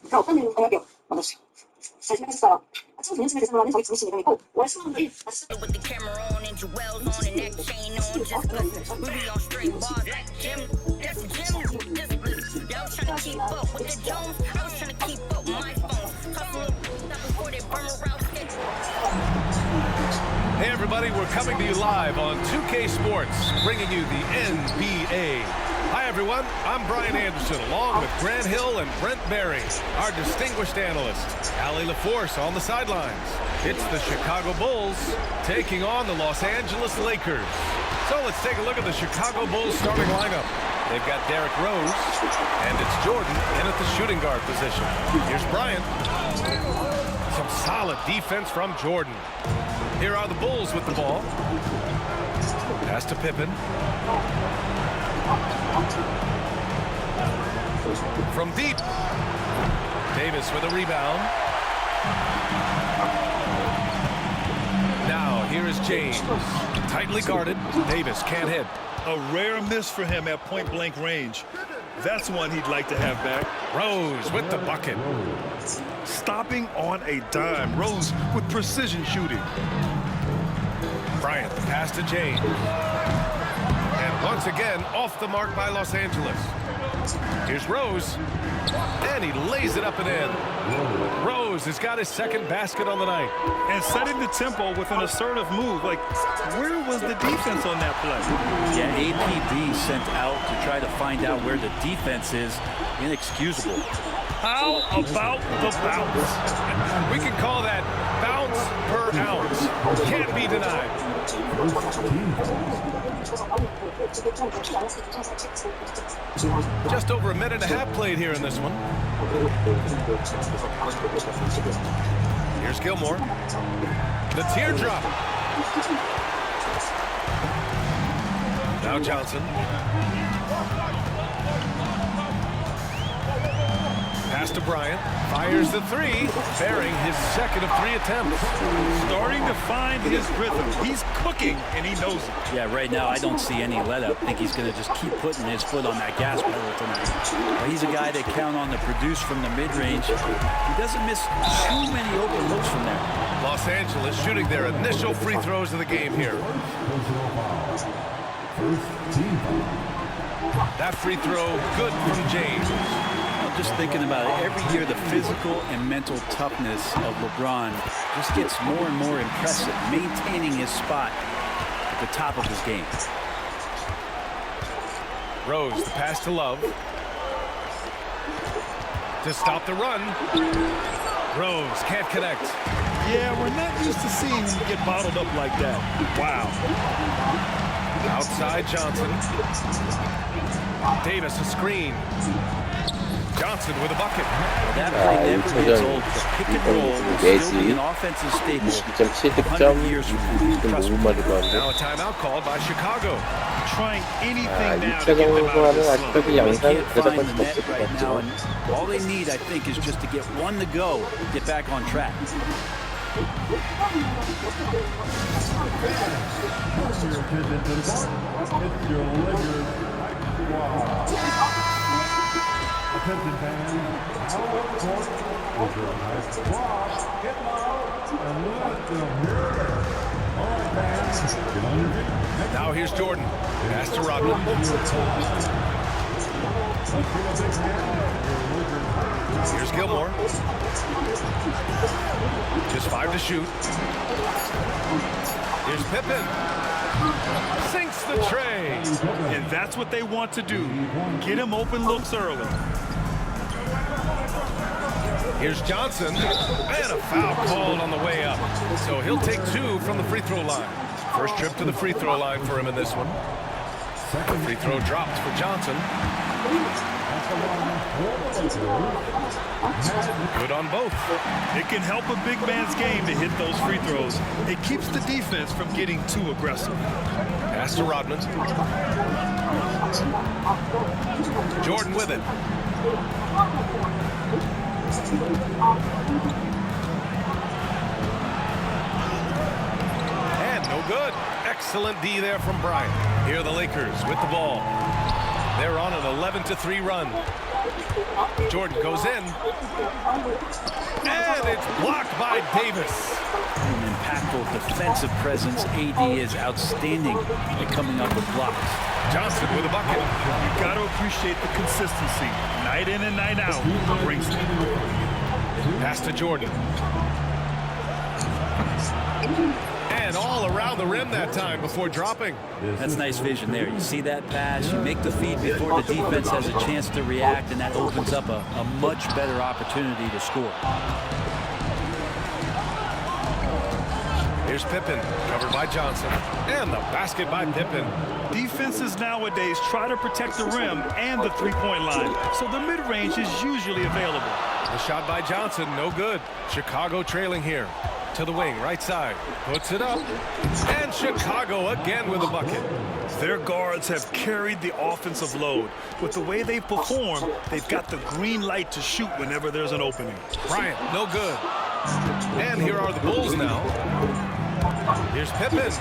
With the camera on and jewels on and that chain on, just listen. We be on straight bars like Jim. That's Jim. Just listen. Y'all trying to keep up with the Jones. I was trying to keep up with my phones. Hustle before they burn around. Hey everybody, we're coming to you live on 2K Sports, bringing you the NBA. Hi everyone, I'm Bryant Anderson, along with Grant Hill and Brent Berry, our distinguished analysts. Allie LaForce on the sidelines. It's the Chicago Bulls taking on the Los Angeles Lakers. So let's take a look at the Chicago Bulls starting lineup. They've got Derrick Rose, and it's Jordan in at the shooting guard position. Here's Bryant. Some solid defense from Jordan. Here are the Bulls with the ball. Pass to Pippen. From deep. Davis with a rebound. Now here is James. Tightly guarded. Davis can't hit. A rare miss for him at point-blank range. That's one he'd like to have back. Rose with the bucket. Stopping on a dime. Rose with precision shooting. Bryant, pass to James. And once again, off the mark by Los Angeles. Here's Rose. And he lays it up and in. Rose has got his second basket on the night. And setting the tempo with an assertive move. Like, where was the defense on that play? Yeah, APB sent out to try to find out where the defense is. Inexcusable. How about the bounce? We can call that bounce per ounce. Can't be denied. Just over a minute and a half played here in this one. Here's Gilmore. The teardrop. Now Johnson. Pass to Bryant. Fires the three, bearing his second of 3 attempts. Starting to find his rhythm. He's cooking, and he knows it. Yeah, right now I don't see any let-up. I think he's going to just keep putting his foot on that gas pedal tonight. But he's a guy that count on to produce from the mid-range. He doesn't miss too many open looks from there. Los Angeles shooting their initial free throws of the game here. That free throw good from James. Just thinking about it, every year the physical and mental toughness of LeBron just gets more and more impressive, maintaining his spot at the top of his game. Rose, the pass to Love. To stop the run. Rose can't connect. Yeah, we're not used to seeing him get bottled up like that. Wow. Outside Johnson. Davis a screen. Johnson with a bucket. That play never gets old. The pick and roll will still be an offensive staple 100 years from now. Now a timeout called by Chicago. Trying anything now to get them out of this slump. They can't find the net right now, and all they need, I think, is just to get one to go, get back on track. Attention fans, out of court is your nice squash. Get loud and let them hear it. All right, fans, get on your feet. Now here's Jordan. Pass to Rodman. Here's Gilmore. Just 5 to shoot. Here's Pippen. Sinks the tray. And that's what they want to do. Get him open looks early. Here's Johnson. And a foul called on the way up. So he'll take 2 from the free throw line. First trip to the free throw line for him in this one. The free throw dropped for Johnson. Good on both. It can help a big man's game to hit those free throws. It keeps the defense from getting too aggressive. Pass to Rodman. Jordan with it. And no good. Excellent D there from Bryant. Here are the Lakers with the ball. They're on an 11-3 run. Jordan goes in. And it's blocked by Davis. An impactful defensive presence. AD is outstanding at coming up with blocks. Johnson with a bucket. You got to appreciate the consistency. Night in and night out. Brings it. Pass to Jordan. And all around the rim that time before dropping. That's nice vision there. You see that pass, you make the feed before the defense has a chance to react, and that opens up a much better opportunity to score. Here's Pippen, covered by Johnson. And the basket by Pippen. Defenses nowadays try to protect the rim and the three-point line, so the mid-range is usually available. The shot by Johnson, no good. Chicago trailing here. To the wing, right side. Puts it up. And Chicago again with a bucket. Their guards have carried the offensive load. With the way they perform, they've got the green light to shoot whenever there's an opening. Bryant, no good. And here are the Bulls now. Here's Pippen.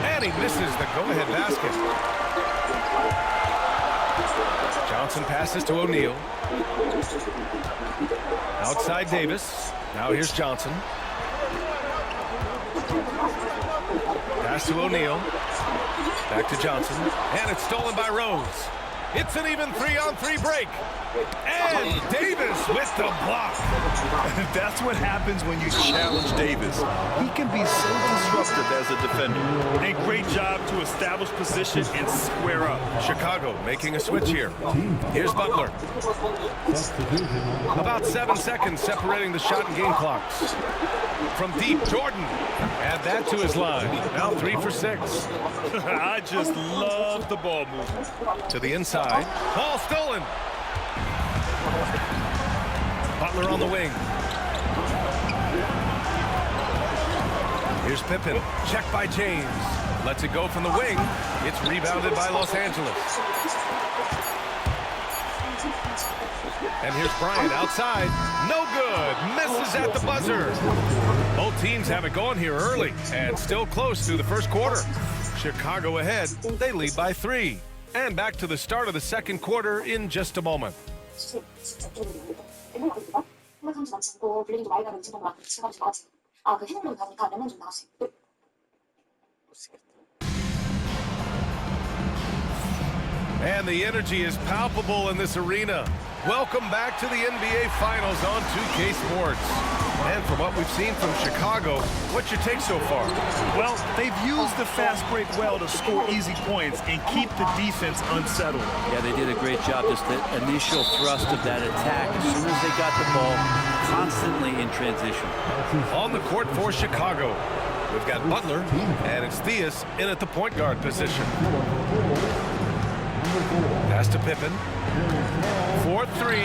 And he misses the go-ahead basket. Johnson passes to O'Neal. Outside Davis. Now here's Johnson. Pass to O'Neal. Back to Johnson. And it's stolen by Rose. It's an even 3-on-3 break. And Davis with the block. That's what happens when you challenge Davis. He can be so disruptive as a defender. A great job to establish position and square up. Chicago making a switch here. Here's Butler. About 7 seconds separating the shot and game clocks. From deep, Jordan. Add that to his line. Now 3 for 6. I just love the ball movement. To the inside. Ball stolen. Butler on the wing. Here's Pippen. Checked by James. Lets it go from the wing. It's rebounded by Los Angeles. And here's Bryant outside. No good. Misses at the buzzer. Both teams have it going here early and still close through the first quarter. Chicago ahead. They lead by 3. And back to the start of the second quarter in just a moment. And the energy is palpable in this arena. Welcome back to the NBA Finals on 2K Sports. And from what we've seen from Chicago, what's your take so far? Well, they've used the fast break well to score easy points and keep the defense unsettled. Yeah, they did a great job. Just the initial thrust of that attack. As soon as they got the ball, constantly in transition. On the court for Chicago, we've got Butler, and it's Theus in at the point guard position. Pass to Pippen. 4-3.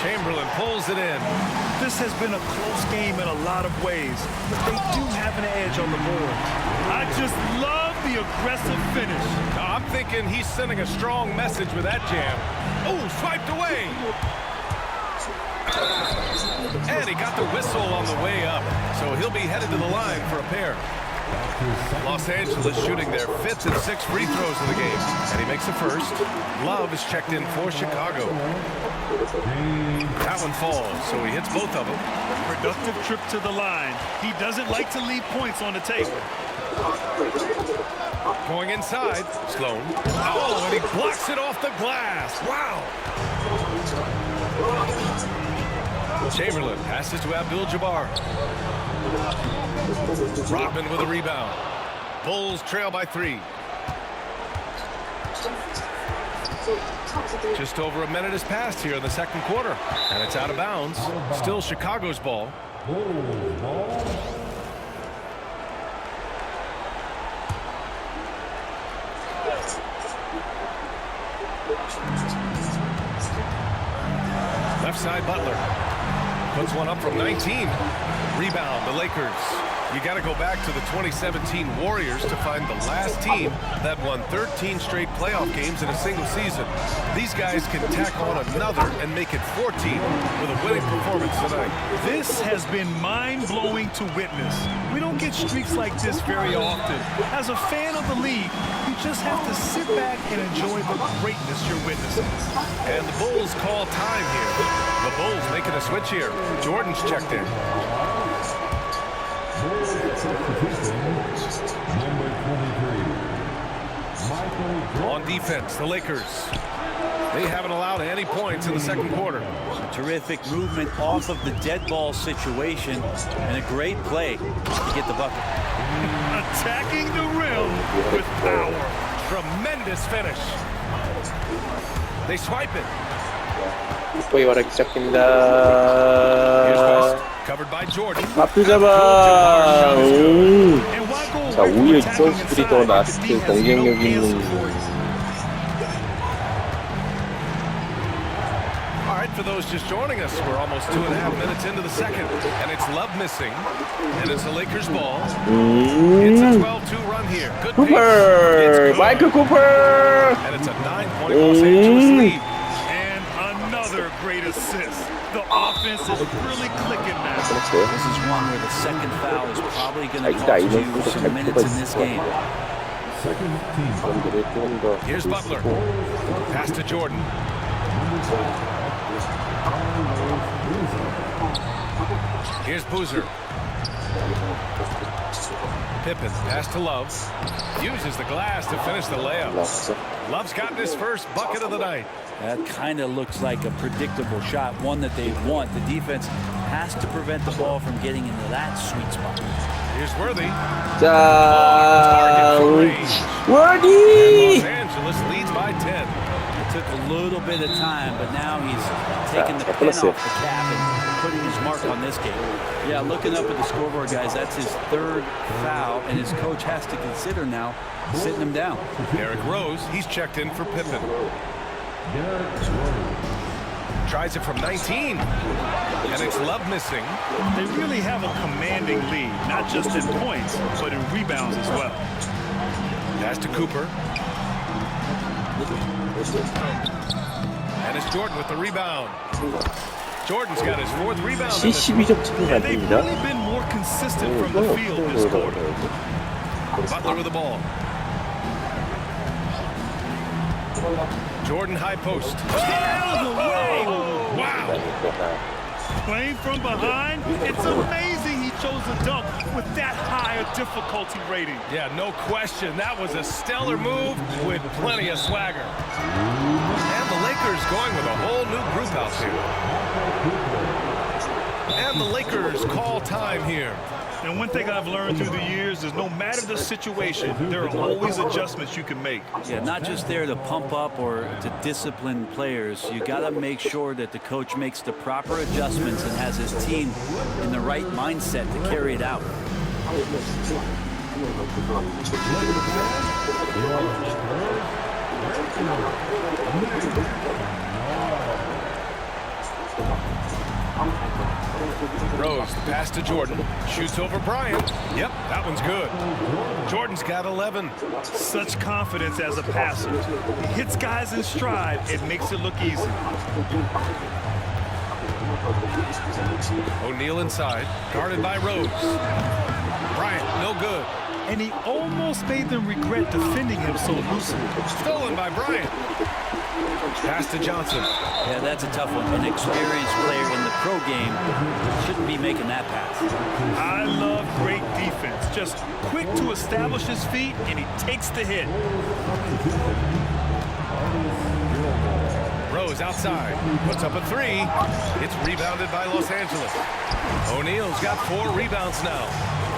Chamberlain pulls it in. This has been a close game in a lot of ways, but they do have an edge on the board. I just love the aggressive finish. Now, I'm thinking he's sending a strong message with that jam. Oh, swiped away. And he got the whistle on the way up, so he'll be headed to the line for a pair. Los Angeles shooting their 5th and 6th free throws of the game, and he makes the first. Love is checked in for Chicago. That one falls, so he hits both of them. Productive trip to the line. He doesn't like to leave points on the table. Going inside, Sloan. Oh, and he blocks it off the glass. Wow. Chamberlain passes to Abdul Jabbar. Rodman with a rebound. Bulls trail by 3. Just over a minute has passed here in the second quarter, and it's out of bounds. Still Chicago's ball. Left side, Butler. Puts one up from 19. Rebound, the Lakers. You got to go back to the 2017 Warriors to find the last team that won 13 straight playoff games in a single season. These guys can tack on another and make it 14 with a winning performance tonight. This has been mind-blowing to witness. We don't get streaks like this very often. As a fan of the league, you just have to sit back and enjoy the greatness you're witnessing. And the Bulls call time here. The Bulls making a switch here. Jordan's checked in. On defense, the Lakers. They haven't allowed any points in the second quarter. Terrific movement off of the dead ball situation and a great play to get the bucket. Attacking the rim with power. Tremendous finish. They swipe it. poi ora 시작합니다. Here's West, covered by Jordan. 앞을 잡아. 자, 오히려 이 선수들이 더 라스트 경쟁력 있는. All right, for those just joining us, we're almost 2.5 minutes into the second, and it's Love missing, and it's the Lakers ball. It's a 12-2 run here. Good pace. 쿠퍼, 마이클 쿠퍼. And it's a 9-point Los Angeles lead. And another great assist. The offense is really clicking now. This is one where the second foul is probably going to cost you some minutes in this game. Here's Butler. Pass to Jordan. Here's Boozer. Pippen, pass to Love. Uses the glass to finish the layup. Love's gotten his first bucket of the night. That kind of looks like a predictable shot, one that they want. The defense has to prevent the ball from getting into that sweet spot. Here's Worthy. 자, Los 워디. Angeles leads by 10. It took a little bit of time, but now he's taking the pen off the cap and putting his mark on this game. Yeah, looking up at the scoreboard, guys, that's his third foul, and his coach has to consider now sitting him down. Derrick Rose, he's checked in for Pippen. Tries it from 19. And it's Love missing. They really have a commanding lead, not just in points, but in rebounds as well. Pass to Cooper. And it's Jordan with the rebound. Jordan's got his fourth rebound. 72점 차이가 And they've 납니다. really been more consistent from the field this quarter. Butler with the ball. Jordan high post. Wow. Playing from behind, it's amazing he chose a dunk with that high a difficulty rating. Yeah, no question. That was a stellar move with plenty of swagger. And the Lakers going with a whole new group out here. And the Lakers call time here. And one thing I've learned through the years is no matter the situation, there are always adjustments you can make. Yeah, not just there to pump up or to discipline players. You got to make sure that the coach makes the proper adjustments and has his team in the right mindset to carry it out. Rose, the pass to Jordan. Shoots over Bryant. Yep, that one's good. Jordan's got 11. Such confidence as a passer. He hits guys in stride. It makes it look easy. O'Neal inside, guarded by Rose. Bryant, no good. And he almost made them regret defending him so loosely. Stolen by Bryant. Pass to Johnson. Yeah, that's a tough one. An experienced player in the pro game shouldn't be making that pass. I love great defense. Just quick to establish his feet, and he takes the hit. Rose outside, puts up a three. It's rebounded by Los Angeles. O'Neal's got 4 rebounds now.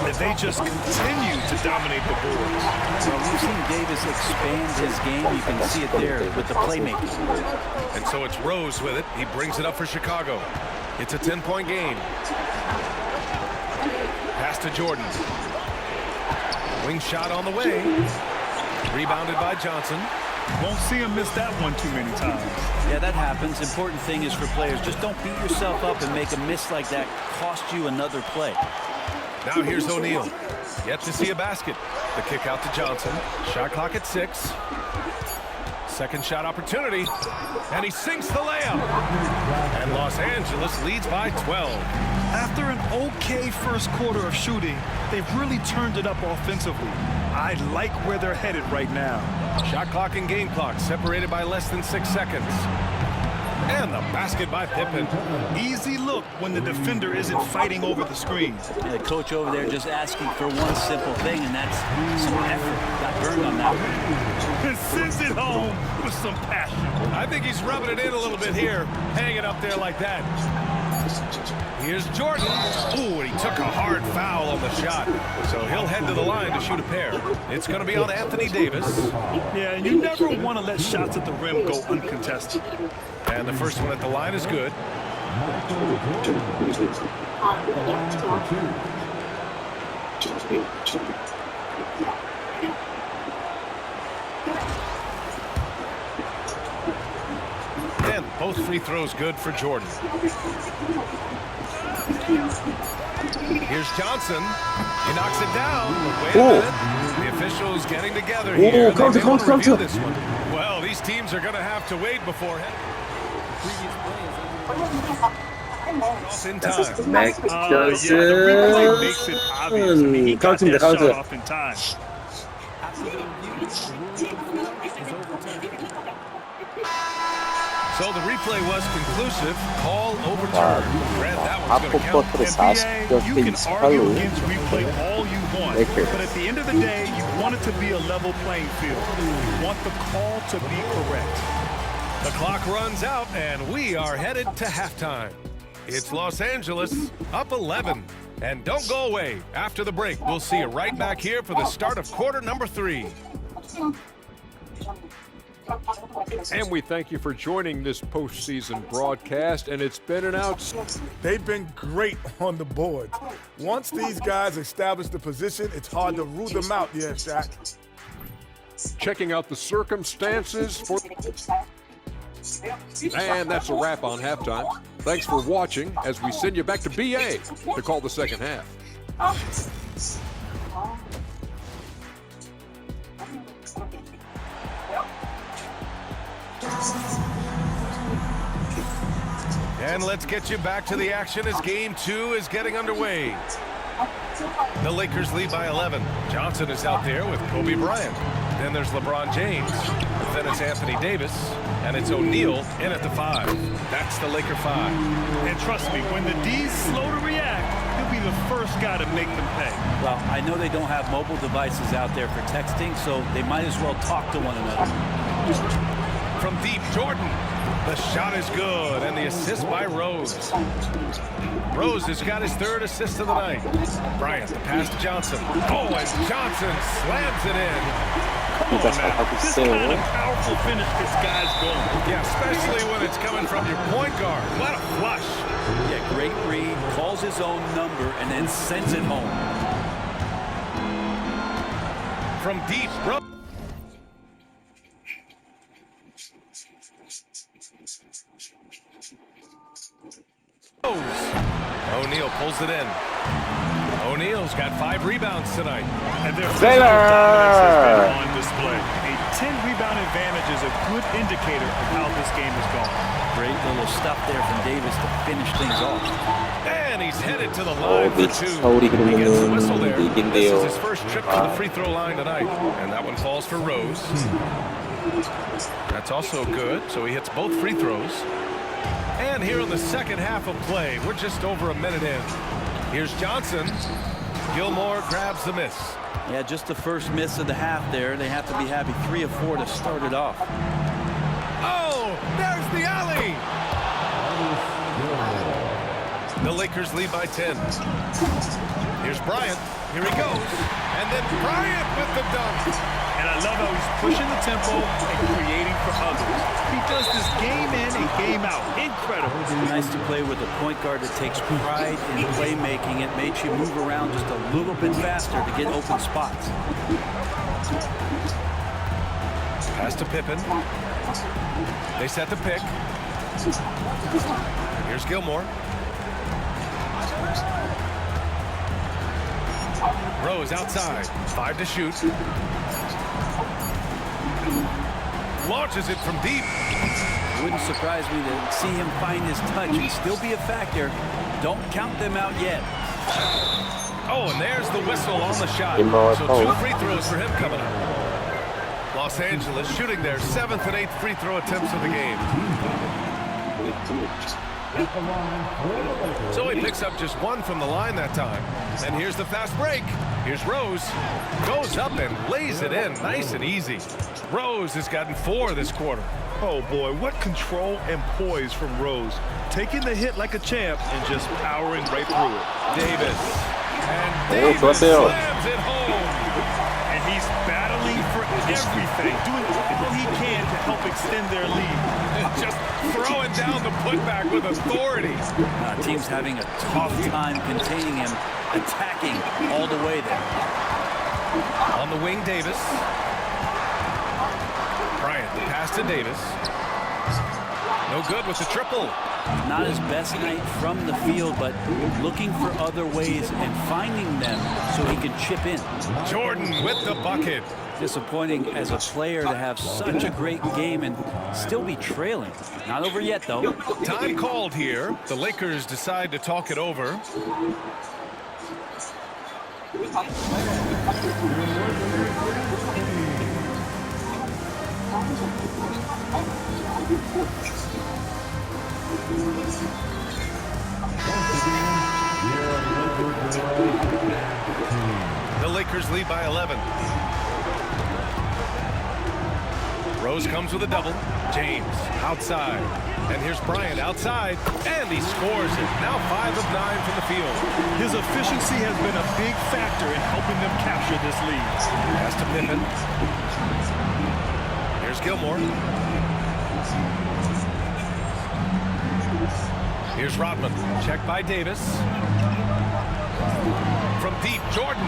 And they just continue to dominate the boards. Well, we've seen Davis expand his game. You can see it there with the playmaking. And so it's Rose with it. He brings it up for Chicago. It's a 10-point game. Pass to Jordan. Wing shot on the way. Rebounded by Johnson. Won't see him miss that one too many times. Yeah, that happens. Important thing is for players, just don't beat yourself up and make a miss like that cost you another play. Now here's O'Neal. Yet to see a basket. The kick out to Johnson. Shot clock at 6. Second shot opportunity. And he sinks the layup. And Los Angeles leads by 12. After an okay first quarter of shooting, they've really turned it up offensively. I like where they're headed right now. Shot clock and game clock separated by less than 6 seconds. And the basket by Pippen. Easy look when the defender isn't fighting over the screen. Yeah, the coach over there just asking for one simple thing, and that's some effort. Got burned on that one. And sends it home with some passion. I think he's rubbing it in a little bit here, hanging up there like that. Here's Jordan. Ooh, and he took a hard foul on the shot. So he'll head to the line to shoot a pair. It's going to be on Anthony Davis. Yeah, and you never want to let shots at the rim go uncontested. And the first one at the line is good. And both free throws good for Jordan. Here's Johnson. He knocks it down. Wait a minute. The officials getting together here. Counter. This one. Well, these teams are going to have to wait before off in time. Yeah, the replay makes it obvious. I mean, he got that shot off in time. So the replay was conclusive. Call overturned. Brad, that one's going to count. NBA, you can argue against replay all you want, but at the end of the day, you want it to be a level playing field. You want the call to be correct. The clock runs out, and we are headed to halftime. It's Los Angeles up 11. And don't go away. After the break, we'll see you right back here for the start of quarter number 3. And we thank you for joining this postseason broadcast, and it's been an They've been great on the board. Once these guys establish the position, it's hard to root them out, yeah, Shaq. checking out the circumstances for. And that's a wrap on halftime. Thanks for watching as we send you back to BA to call the second half. And let's get you back to the action as game 2 is getting underway. The Lakers lead by 11. Johnson is out there with Kobe Bryant. Then there's LeBron James. Then it's Anthony Davis. And it's O'Neal in at the 5. That's the Laker 5. And trust me, when the D's slow to react, he'll be the first guy to make them pay. Well, I know they don't have mobile devices out there for texting, so they might as well talk to one another. From deep, Jordan. The shot is good, and the assist by Rose. Rose has got his 3rd assist of the night. Bryant, the pass to Johnson. Oh, and Johnson slams it in. Come on now. This kind of powerful finish gets guys going. Yeah, especially when it's coming from your point guard. What a flush. Yeah, great read, calls his own number, and then sends it home. From deep, Rose. O'Neal pulls it in. O'Neal's got 5 rebounds tonight. And their physical dominance has been on display. A 10-rebound advantage is a good indicator of how this game has gone. Great little stuff there from Davis to finish things off. And he's headed to the line for 2. 서울이 He gets the whistle 그러면은 there. This 이긴대요. is his first trip to the free throw line tonight. And that one falls for Rose. That's also good. So he hits both free throws. And here in the second half of play, we're just over a minute in. Here's Johnson. Gilmore grabs the miss. Yeah, just the first miss of the half there. They have to be happy 3 of 4 to start it off. Oh, there's the alley. The Lakers lead by 10. Here's Bryant. Here he goes. And then Bryant with the dunk. And I love how he's pushing the tempo and creating for others. He does this game in and game out. Incredible. Nice to play with a point guard that takes pride in playmaking. It makes you move around just a little bit faster to get open spots. Pass to Pippen. They set the pick. Here's Gilmore. Rose outside. 5 to shoot. Launches it from deep. Wouldn't surprise me to see him find his touch and still be a factor. Don't count them out yet. Oh, and there's the whistle on the shot. So 2 free throws for him coming up. Los Angeles shooting their 7th and 8th free throw attempts of the game. So he picks up just 1 from the line that time. And here's the fast break. Here's Rose. Goes up and lays it in nice and easy. Rose has gotten 4 this quarter. Oh boy, what control and poise from Rose. Taking the hit like a champ and just powering right through it. Davis. And Davis slams it home. And he's battling for everything, doing all he can to help extend their lead. Just throwing down the putback with authority. Team's having a tough time containing him, attacking all the way there. On the wing, Davis. Bryant, the pass to Davis. No good with the triple. Not his best night from the field, but looking for other ways and finding them so he can chip in. Jordan with the bucket. Disappointing as a player to have such a great game and still be trailing. Not over yet, though. Time called here. The Lakers decide to talk it over. The Lakers lead by 11. Rose comes with a double. James outside. And here's Bryant outside. And he scores it. Now 5 of 9 from the field. His efficiency has been a big factor in helping them capture this lead. Pass to Pippen. Here's Gilmore. Here's Rodman. Checked by Davis. From deep, Jordan.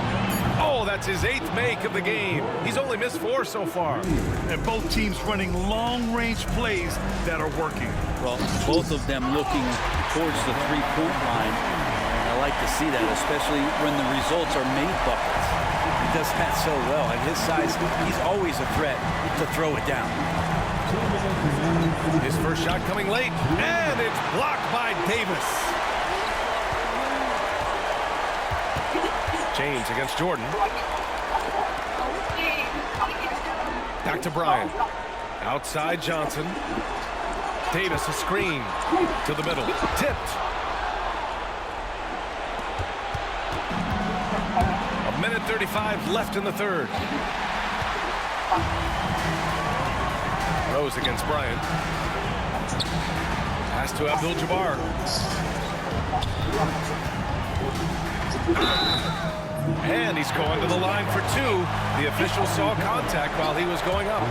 Oh, that's his 8th make of the game. He's only missed 4 so far. And both teams running long-range plays that are working. Well, both of them looking towards the three-point line. And I like to see that, especially when the results are made buckets. He does that so well. At his size, he's always a threat to throw it down. His first shot coming late, and it's blocked by Davis. James against Jordan. Back to Bryant. Outside Johnson. Davis a screen to the middle. Tipped. A minute 35 left in the third. Rose against Bryant. Pass to Abdul Jabbar. And he's going to the line for 2. The official saw contact while he was going up.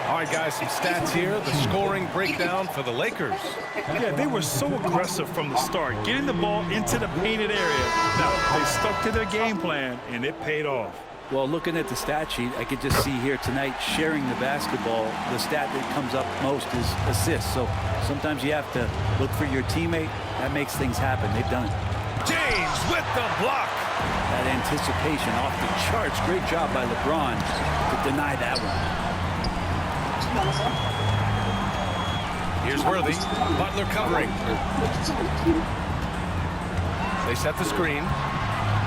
All right, guys, some stats here. The scoring breakdown for the Lakers. Yeah, they were so aggressive from the start, getting the ball into the painted area. Now, they stuck to their game plan, and it paid off. Well, looking at the stat sheet, I could just see here tonight sharing the basketball. The stat that comes up most is assists. So sometimes you have to look for your teammate. That makes things happen. They've done it. James with the block. That anticipation off the charts. Great job by LeBron to deny that one. Here's Worthy. Butler covering. They set the screen.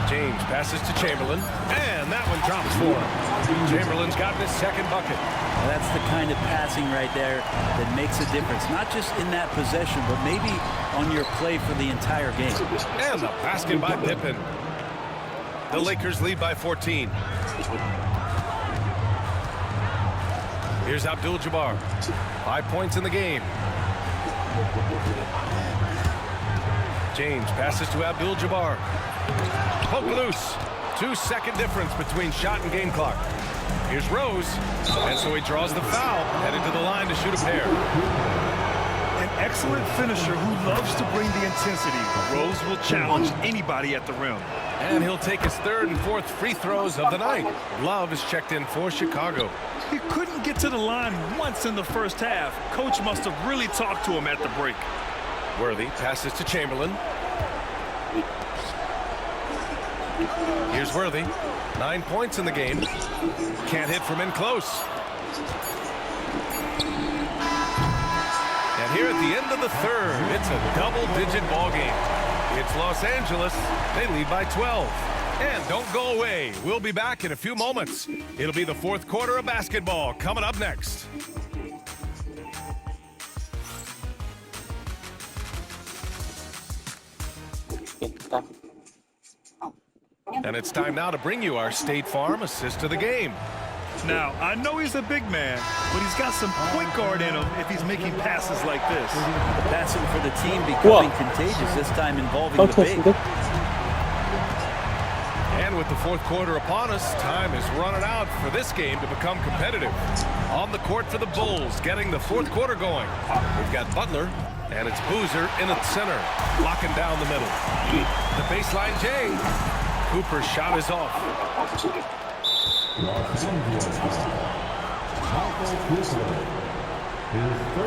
James passes to Chamberlain. And that one drops for him. Chamberlain's gotten his 2nd bucket. Well, that's the kind of passing right there that makes a difference. Not just in that possession, but maybe on your play for the entire game. And the basket by Pippen. The Lakers lead by 14. Here's Abdul Jabbar. 5 points in the game. James passes to Abdul Jabbar. Poke loose. 2-second difference between shot and game clock. Here's Rose. And so he draws the foul. Headed to the line to shoot a pair. An excellent finisher who loves to bring the intensity. Rose will challenge anybody at the rim. And he'll take his 3rd and 4th free throws of the night. Love is checked in for Chicago. He couldn't get to the line once in the first half. Coach must have really talked to him at the break. Worthy passes to Chamberlain. Here's Worthy. 9 points in the game. Can't hit from in close. And here at the end of the third, it's a double-digit ball game. It's Los Angeles. They lead by 12. And don't go away. We'll be back in a few moments. It'll be the fourth quarter of basketball coming up next. And it's time now to bring you our State Farm assist of the game. Now, I know he's a big man, but he's got some point guard in him if he's making passes like this. The passing for the team becoming contagious, this time involving the big. And with the fourth quarter upon us, time is running out for this game to become competitive. On the court for the Bulls, getting the fourth quarter going. We've got Butler, and it's Boozer in the center, locking down the middle. The baseline J. Cooper's shot is off.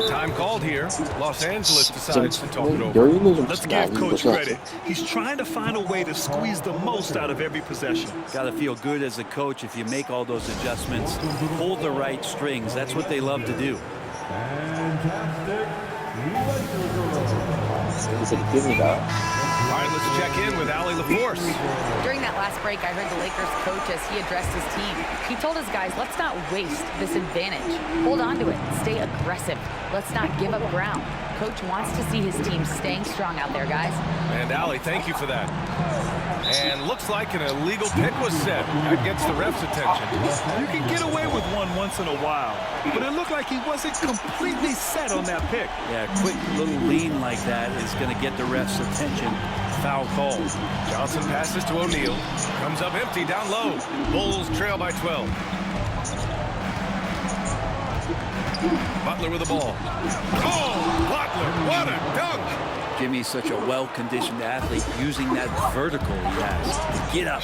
Time called here. Los Angeles decides to talk it over. Let's give Coach credit. He's trying to find a way to squeeze the most out of every possession. Got to feel good as a coach if you make all those adjustments. Hold the right strings. That's what they love to do. All right, let's check in with Allie LaForce. During that last break, I heard the Lakers coach as he addressed his team. He told his guys, let's not waste this advantage. Hold on to it. Stay aggressive. Let's not give up ground. Coach wants to see his team staying strong out there, guys. And Allie, thank you for that. And looks like an illegal pick was set. That gets the ref's attention. You can get away with one once in a while, but it looked like he wasn't completely set on that pick. Yeah, a quick little lean like that is going to get the ref's attention. Foul call. Johnson passes to O'Neal. Comes up empty down low. Bulls trail by 12. Butler with the ball. Oh, Butler, what a dunk! Jimmy's such a well-conditioned athlete, using that vertical he has to get up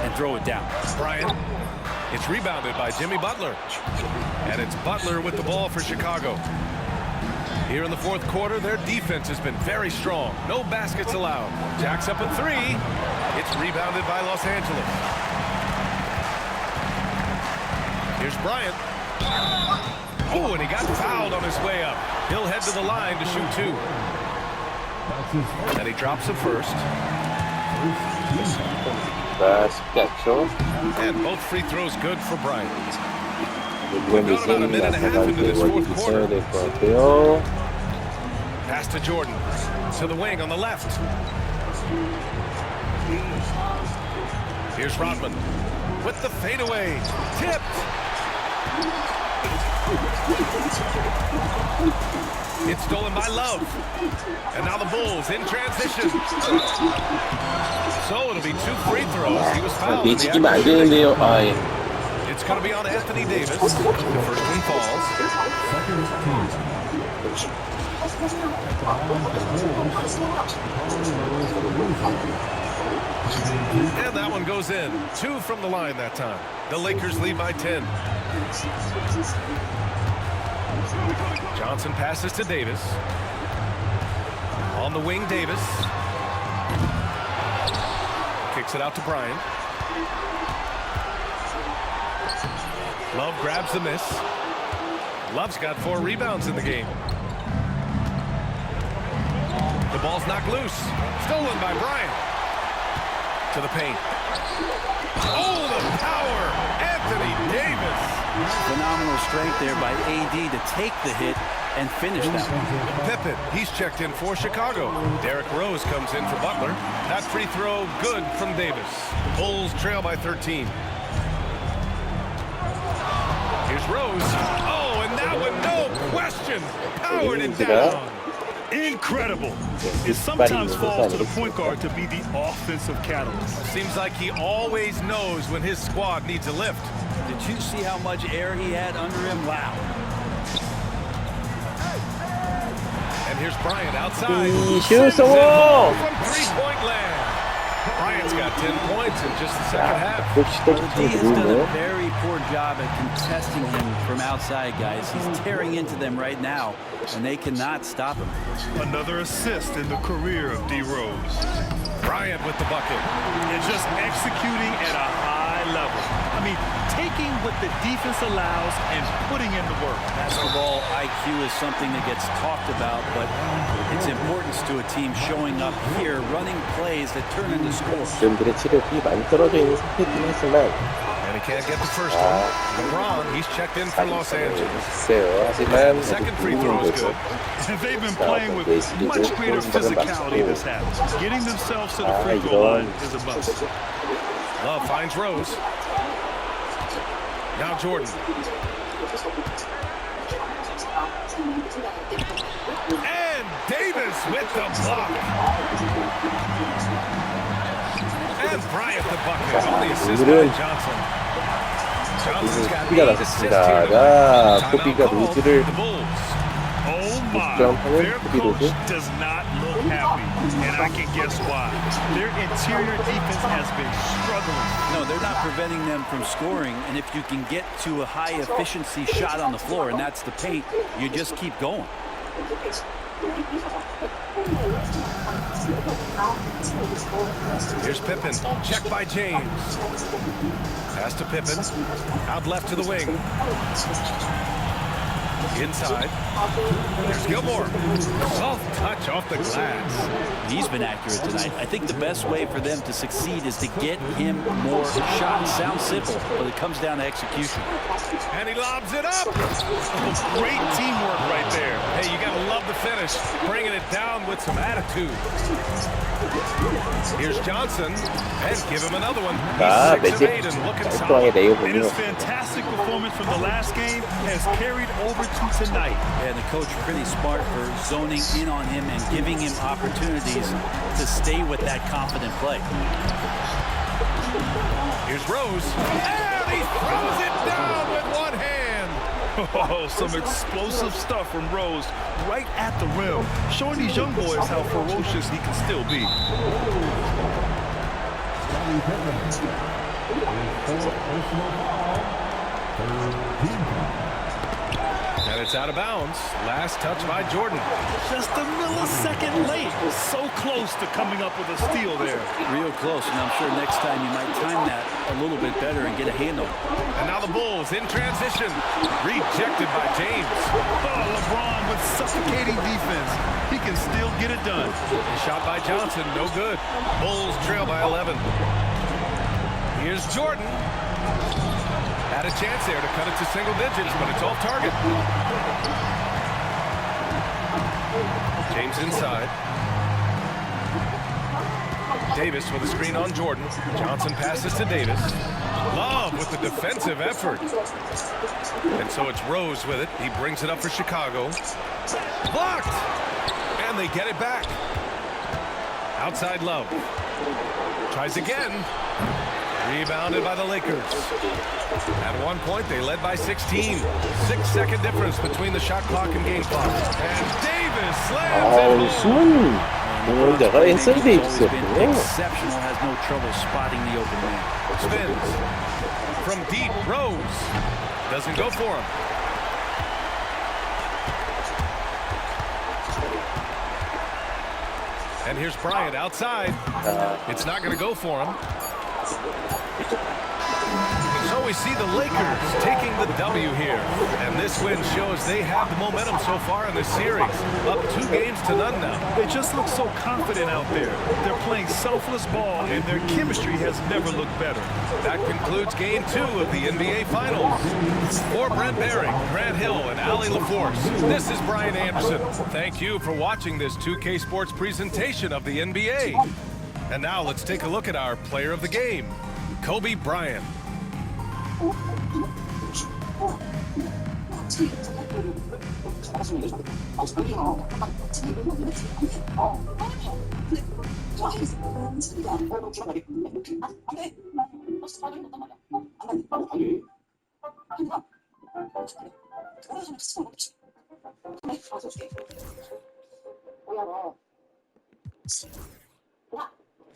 and throw it down. Bryant. It's rebounded by Jimmy Butler. And it's Butler with the ball for Chicago. Here in the fourth quarter, their defense has been very strong. No baskets allowed. Jacks up at 3. It's rebounded by Los Angeles. Here's Bryant. Oh, and he got fouled on his way up. He'll head to the line to shoot 2. And he drops the first. And both free throws good for Bryant. We've got about a minute and a half into this fourth quarter. Pass to Jordan. To the wing on the left. Here's Rodman. With the fadeaway. Tipped. It's stolen by Love. And now the Bulls in transition. So it'll be 2 free throws. He was fouled. It's going to be on Anthony Davis. The first one falls. And that one goes in. 2 from the line that time. The Lakers lead by 10. Johnson passes to Davis. On the wing, Davis. Kicks it out to Bryant. Love grabs the miss. Love's got 4 rebounds in the game. The ball's knocked loose. Stolen by Bryant. To the paint. Oh, the power! Anthony Davis! Phenomenal strength there by AD to take the hit and finish that one. Pippen, he's checked in for Chicago. Derrick Rose comes in for Butler. That free throw good from Davis. Bulls trail by 13. Here's Rose. Oh, and that one, no question, powered it down. Incredible. It sometimes falls to the point guard to be the offensive catalyst. Seems like he always knows when his squad needs a lift. Did you see how much air he had under him? Wow. And here's Bryant outside. Shoot some wall. From 3-point land. Bryant's got 10 points in just the second half. 또 The D has done a 좋은데요? very poor job at contesting him from outside, guys. He's tearing into them right now, and they cannot stop him. Another assist in the career of D. Rose. Bryant with the bucket. And just executing at a high level. I mean, taking what the defense allows and putting in the work. Basketball IQ is something that gets talked about, but its importance to a team showing up here, running plays that turn into scores. 득점들의 체력이 많이 떨어져 있는 상태이긴 하지만 And he can't get the first one. LeBron, he's checked in for Los Angeles. 글쎄요. 하지만 Second free throw is good. And they've been playing with much greater physicality this half. Getting themselves to the free throw line is a must. Love finds Rose. Now Jordan. And Davis with the block. And Bryant the bucket. Only assist by Johnson. Johnson's got 코비가 8 assists here 나섰습니다. tonight. 자, 코비가 Timeout called 로드를 the Bulls. Oh my, 득점하는 their 코비 coach 로드. does not look happy, and I can guess why. Their interior defense has been struggling. No, they're not preventing them from scoring, and if you can get to a high-efficiency shot on the floor, and that's the paint, you just keep going. Here's Pippen. Check by James. Pass to Pippen. Out left to the wing. Inside. There's Gilmore. Soft touch off the glass. He's been accurate tonight. I think the best way for them to succeed is to get him more shots. Sounds simple, but it comes down to execution. And he lobs it up. Great teamwork right there. Hey, you got to love the finish. Bringing it down with some attitude. Here's Johnson. And give him another one. 자, He's 6 of 8 매직 and looking 깔끔하게 solid. And 내어보며 his fantastic performance from the last game has carried over to tonight. And the coach pretty smart for zoning in on him and giving him opportunities to stay with that confident play. Here's Rose. And he throws it down with one hand. Oh, some explosive stuff from Rose right at the rim, showing these young boys how ferocious he can still be. Scottie Pippen. His fourth personal foul. Third team foul. And it's out of bounds. Last touch by Jordan. Just a millisecond late. So close to coming up with a steal there. Real close, and I'm sure next time you might time that a little bit better and get a handle. And now the Bulls in transition. Rejected by James. Oh, LeBron with suffocating defense. He can still get it done. Shot by Johnson, no good. Bulls trail by 11. Here's Jordan. Had a chance there to cut it to single digits, but it's off target. James inside. Davis with a screen on Jordan. Johnson passes to Davis. Love with the defensive effort. And so it's Rose with it. He brings it up for Chicago. Blocked! And they get it back. Outside Love. Tries again. Rebounded by the Lakers. At one point, they led by 16. 6-second difference between the shot clock and game clock. And Davis slams it home. 수원 응원자가 SNS에 Always been 있었군요. exceptional, has no trouble spotting the open man. Spins. From deep, Rose. Doesn't go for him. And here's Bryant outside. It's not going to go for him. So we see the Lakers taking the W here. And this win shows they have the momentum so far in this series. Up 2 games to none now. They just look so confident out there. They're playing selfless ball, and their chemistry has never looked better. That concludes Game 2 of the NBA Finals. For Brent Barry, Grant Hill, and Ali LaForce, this is Brian Anderson. Thank you for watching this 2K Sports presentation of the NBA. And now let's take a look at our player of the game, Kobe Bryant.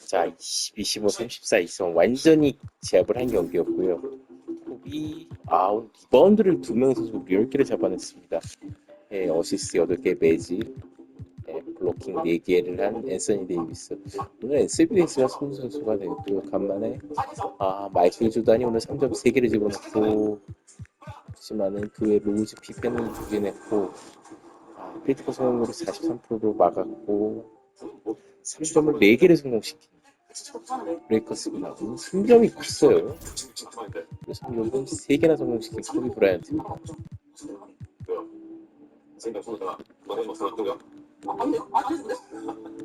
자, 25, 34 이성 완전히 제압을 한 경기였고요. 톱이 리바운드를 2명의 선수가 10개를 잡아냈습니다. 어시스트 8개 매지, 블로킹 4개를 한 앤서니 데이비스. 오늘 앤서니 데이비스가 선수가 되고 간만에 마이클 조단이 오늘 3점 3개를 집어넣고, 하지만은 그 외 로즈 피펜을 2개 냈고, 필드골 성공률을 43%로 막았고 3점을 4개를 성공시킨 브레이커스구나. 3점이 컸어요. 3점은 3개나 성공시킨 코비 브라이언트입니다.